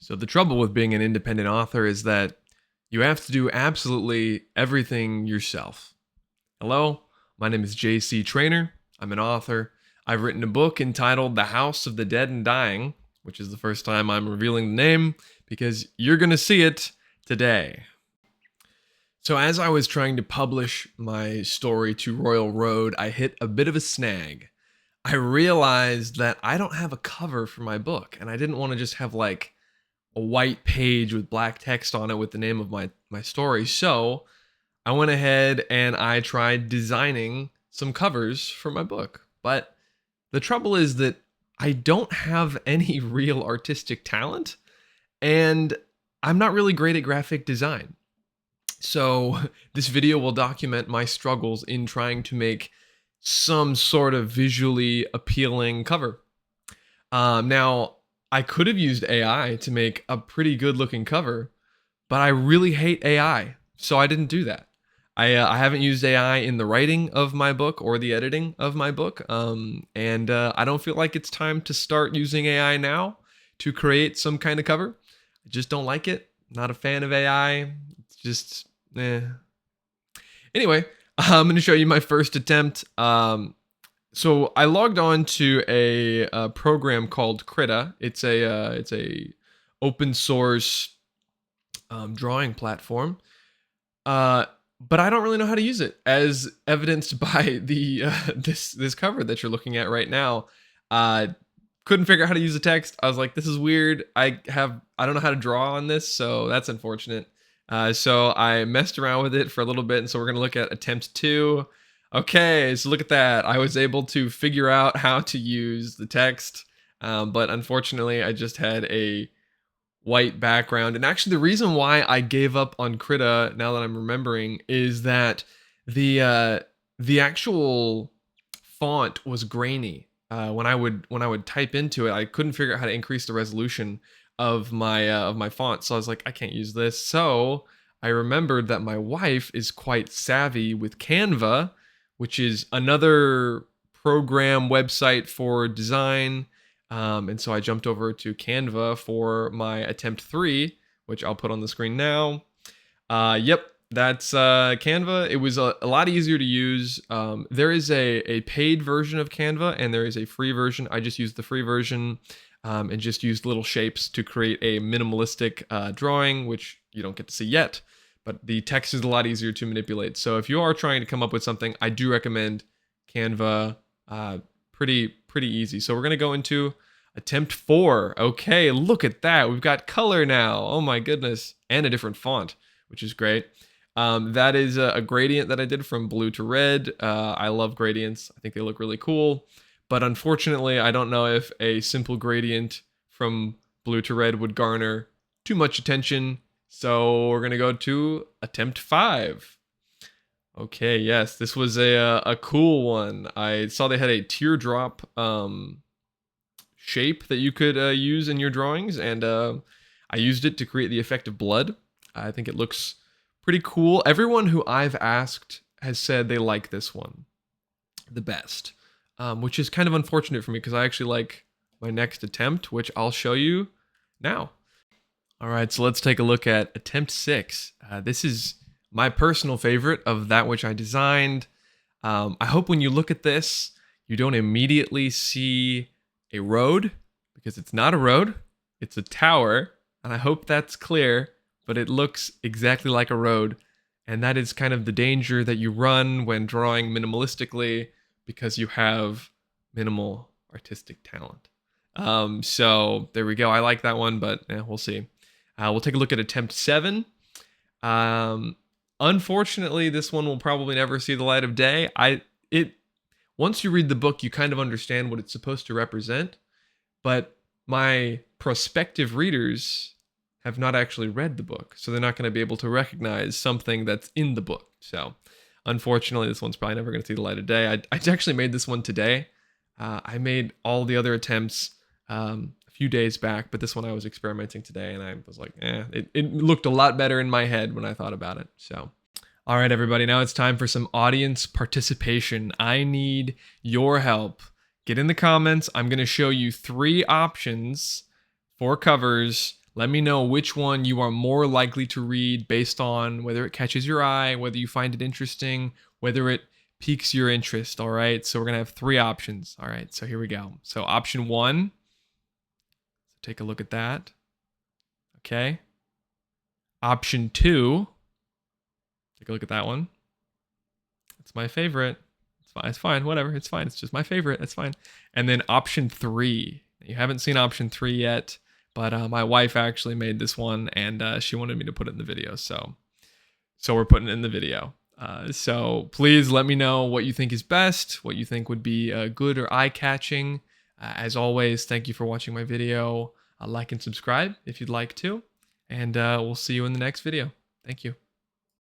So the trouble with being an independent author is that you have to do absolutely everything yourself. Hello, my name is JC Trainer. I'm an author. I've written a book entitled The House of the Dead and Dying, which is the first time I'm revealing the name because you're going to see it today. So as I was trying to publish my story to Royal Road, I hit a bit of a snag. I realized that I don't have a cover for my book, and I didn't want to just have like a white page with black text on it with the name of my story. So I went ahead and I tried designing some covers for my book. But the trouble is that I don't have any real artistic talent, and I'm not really great at graphic design. So this video will document my struggles in trying to make some sort of visually appealing cover. Now, I could have used AI to make a pretty good looking cover, but I really hate AI, so I didn't do that. I haven't used AI in the writing of my book or the editing of my book, and I don't feel like it's time to start using AI now to create some kind of cover. I just don't like it. Not a fan of AI. It's just, Anyway, I'm going to show you my first attempt. So I logged on to a program called Krita. It's a open source drawing platform. But I don't really know how to use it, as evidenced by the this cover that you're looking at right now. Couldn't figure out how to use the text. I was like, this is weird. I don't know how to draw on this, so that's unfortunate. So I messed around with it for a little bit, and so we're gonna look at attempt 2. Okay, so look at that. I was able to figure out how to use the text, but unfortunately, I just had a white background. And actually, the reason why I gave up on Krita, now that I'm remembering, is that the actual font was grainy. When I would type into it, I couldn't figure out how to increase the resolution of my font. So I was like, I can't use this. So I remembered that my wife is quite savvy with Canva, which is another program website for design. And so I jumped over to Canva for my attempt 3, which I'll put on the screen now. Yep, that's Canva. It was a lot easier to use. There is a paid version of Canva and there is a free version. I just used the free version and just used little shapes to create a minimalistic drawing, which you don't get to see yet. But the text is a lot easier to manipulate. So if you are trying to come up with something, I do recommend Canva. Pretty easy. So we're going to go into attempt 4. Okay, look at that. We've got color now. Oh my goodness. And a different font, which is great. That is a gradient that I did from blue to red. I love gradients. I think they look really cool. But unfortunately, I don't know if a simple gradient from blue to red would garner too much attention. So we're going to go to attempt 5. Okay, yes, this was a cool one. I saw they had a teardrop shape that you could use in your drawings, and I used it to create the effect of blood. I think it looks pretty cool. Everyone who I've asked has said they like this one the best, which is kind of unfortunate for me because I actually like my next attempt, which I'll show you now. All right, so let's take a look at attempt 6. This is my personal favorite of that which I designed. I hope when you look at this, you don't immediately see a road, because it's not a road, it's a tower, and I hope that's clear, but it looks exactly like a road, and that is kind of the danger that you run when drawing minimalistically because you have minimal artistic talent. So there we go. I like that one, but we'll see. We'll take a look at attempt 7. Unfortunately, this one will probably never see the light of day. Once you read the book, you kind of understand what it's supposed to represent, but my prospective readers have not actually read the book, so they're not going to be able to recognize something that's in the book. So unfortunately, this one's probably never going to see the light of day. I actually made this one today. I made all the other attempts a few days back, but this one I was experimenting today, and I was like, it looked a lot better in my head when I thought about it. So, all right, everybody, now it's time for some audience participation. I need your help. Get in the comments. I'm going to show you 3 options for covers. Let me know which one you are more likely to read based on whether it catches your eye, whether you find it interesting, whether it piques your interest. All right. So we're going to have 3 options. All right. So here we go. So option 1, take a look at that. Okay. Option 2, take a look at that one. It's my favorite. It's fine. It's fine. Whatever. It's fine. It's just my favorite. It's fine. And then option 3. You haven't seen option 3 yet, but my wife actually made this one, and she wanted me to put it in the video. So we're putting it in the video. So please let me know what you think is best, what you think would be good or eye-catching. As always, thank you for watching my video. Like and subscribe if you'd like to. And we'll see you in the next video. Thank you.